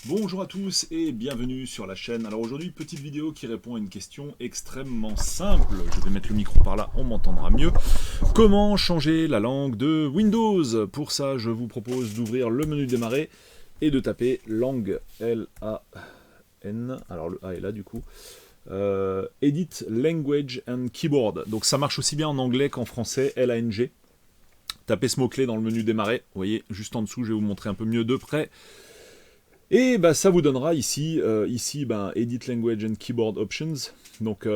Bonjour à tous et bienvenue sur la chaîne. Alors aujourd'hui, petite vidéo qui répond à une question extrêmement simple. Je vais mettre le micro par là, on m'entendra mieux. Comment changer la langue de Windows? Pour ça, je vous propose d'ouvrir le menu démarrer et de taper langue, L-A-N, alors le A est là du coup. Edit Language and Keyboard. Donc ça marche aussi bien en anglais qu'en français, L-A-N-G. Tapez ce mot-clé dans le menu démarrer. Vous voyez, juste en dessous, je vais vous montrer un peu mieux de près. Et bah, ça vous donnera ici, Edit Language and Keyboard Options, donc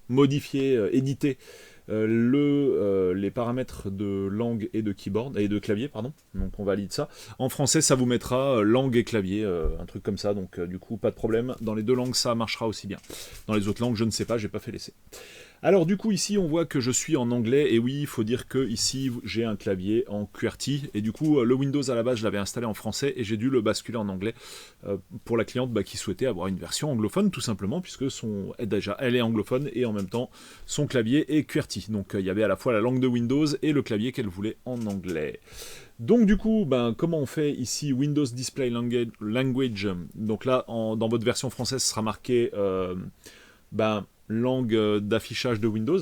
modifier, éditer les paramètres de langue et de keyboard et de clavier, pardon. Donc on valide ça. En français, ça vous mettra langue et clavier, un truc comme ça. Donc du coup, pas de problème. Dans les deux langues, ça marchera aussi bien. Dans les autres langues, je ne sais pas, j'ai pas fait l'essai. Alors du coup ici on voit que je suis en anglais et oui il faut dire que ici j'ai un clavier en QWERTY et du coup le Windows à la base je l'avais installé en français et j'ai dû le basculer en anglais pour la cliente qui souhaitait avoir une version anglophone tout simplement puisque elle est anglophone et en même temps son clavier est QWERTY. Donc il y avait à la fois la langue de Windows et le clavier qu'elle voulait en anglais. Donc du coup, comment on fait ici Windows Display Language. Donc là, dans votre version française, ce sera marqué langue d'affichage de Windows.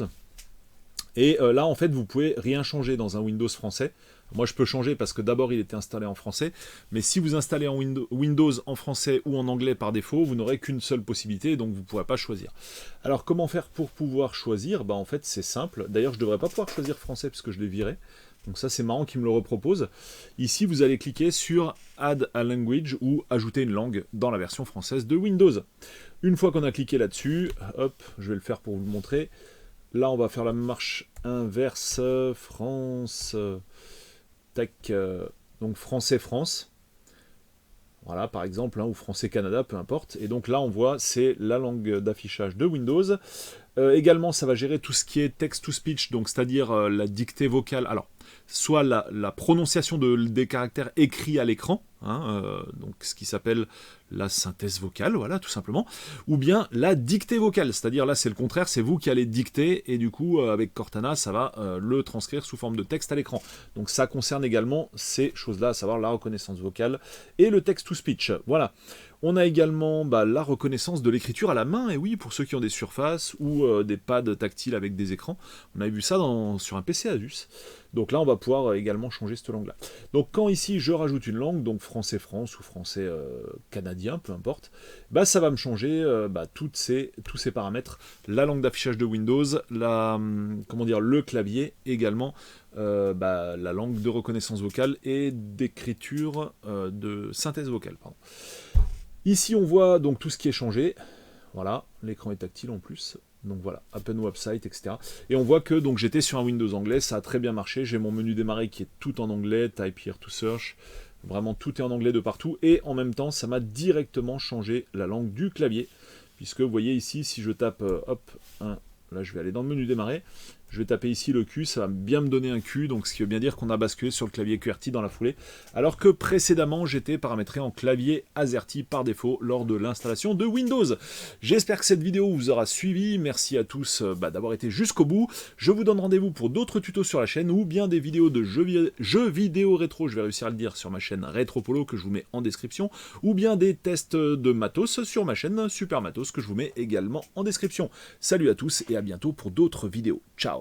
Et là, en fait, vous pouvez rien changer dans un Windows français. Moi, je peux changer parce que d'abord, il était installé en français. Mais si vous installez en Windows en français ou en anglais par défaut, vous n'aurez qu'une seule possibilité, donc vous ne pourrez pas choisir. Alors, comment faire pour pouvoir choisir? En fait, c'est simple. D'ailleurs, je ne devrais pas pouvoir choisir français puisque je l'ai viré. Donc ça, c'est marrant qu'il me le repropose. Ici, vous allez cliquer sur Add a Language ou Ajouter une langue dans la version française de Windows. Une fois qu'on a cliqué là-dessus, hop, je vais le faire pour vous le montrer. Là, on va faire la marche inverse, France, donc français-France. Voilà, par exemple, ou français-Canada, peu importe. Et donc là, on voit, c'est la langue d'affichage de Windows. Également, ça va gérer tout ce qui est text-to-speech, donc c'est-à-dire la dictée vocale. Alors, soit la prononciation des caractères écrits à l'écran, donc ce qui s'appelle la synthèse vocale, voilà, tout simplement, ou bien la dictée vocale, c'est-à-dire là, c'est le contraire, c'est vous qui allez dicter, et du coup, avec Cortana, ça va le transcrire sous forme de texte à l'écran. Donc ça concerne également ces choses-là, à savoir la reconnaissance vocale et le text-to-speech. Voilà. On a également la reconnaissance de l'écriture à la main, et oui, pour ceux qui ont des surfaces ou des pads tactiles avec des écrans. On avait vu ça sur un PC Asus. Donc là, on va pouvoir également changer cette langue-là. Donc quand ici, je rajoute une langue, donc français-France ou français-canadien, peu importe, ça va me changer tous ces paramètres. La langue d'affichage de Windows, le clavier également, la langue de reconnaissance vocale et d'écriture de synthèse vocale, pardon. Ici, on voit donc tout ce qui est changé. Voilà, l'écran est tactile en plus. Donc voilà, Open Website, etc. Et on voit que donc j'étais sur un Windows anglais, ça a très bien marché. J'ai mon menu démarrer qui est tout en anglais, Type here to search. Vraiment, tout est en anglais de partout. Et en même temps, ça m'a directement changé la langue du clavier. Puisque vous voyez ici, si je tape, là je vais aller dans le menu démarrer. Je vais taper ici le Q, ça va bien me donner un Q, donc ce qui veut bien dire qu'on a basculé sur le clavier QWERTY dans la foulée, alors que précédemment j'étais paramétré en clavier AZERTY par défaut lors de l'installation de Windows. J'espère que cette vidéo vous aura suivi, merci à tous d'avoir été jusqu'au bout. Je vous donne rendez-vous pour d'autres tutos sur la chaîne, ou bien des vidéos de jeux vidéo rétro, je vais réussir à le dire sur ma chaîne Retropolo que je vous mets en description, ou bien des tests de matos sur ma chaîne Super Matos que je vous mets également en description. Salut à tous et à bientôt pour d'autres vidéos. Ciao.